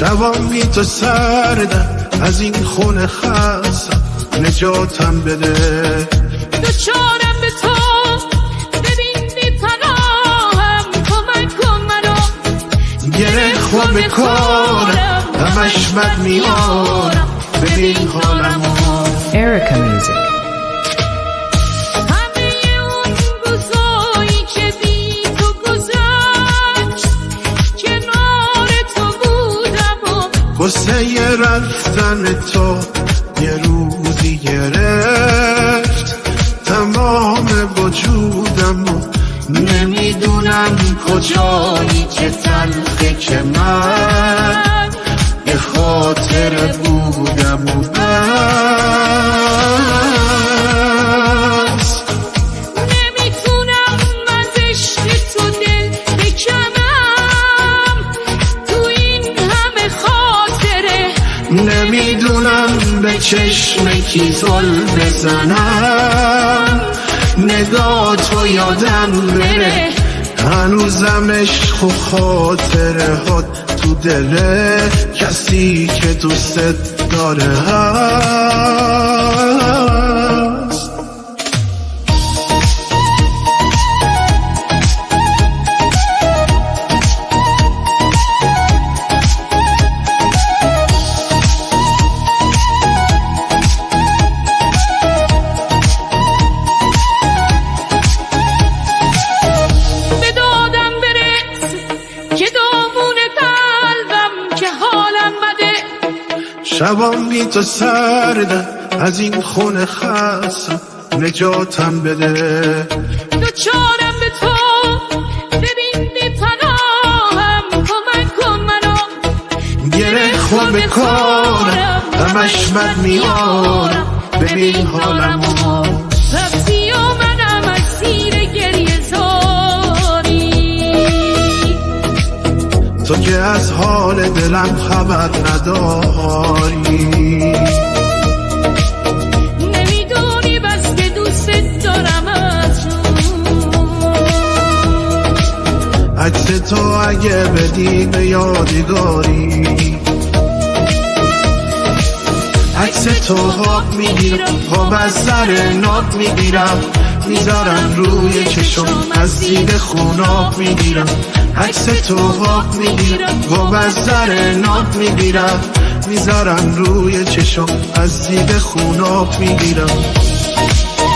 شبام بی تو سردم، از این خونه خستم، نجاتم بده. دوچارم به تو، ببین بی پناهم، کمک کن منو. گره خود به کارم، همش بد میارم، ببین حالمو. Erica Music. قصه رفتن تو یه روزی گرفت تمام وجودمو، نمیدونم کجایی که تلخه که من یه خاطر بودم و بس. نمیتونم از عشق تو دل بکنم، تو این همه خاطره. نمیدونم به چشم کی زل بزنم، نگاه تو یادم بره. هنوزم عشق و خاطره ها تو دله کسی که دوست داره هست. شبام بی تو سردم، از این خونه خستم، نجاتم بده. دوچارم به تو، ببین بی پناهم، کمک کن منو. گره خود به کارم، همش بد میارم، ببین حالمو. رفتی و منم اسیر گریه زاری، تو که از حال دلم خبر نداری. نمیدونی بس که دوست دارم از جون. عکس تو اگه بدی به یادگاری، عکس تو خواب میگیرم، خواب از سر ناب میگیرم، میذارم روی چشم از دید خوناب میگیرم. عکس تو خواب میگیرم، خواب از سر ناب میگیرم، میذارم روی چشم از دید خوناب میگیرم.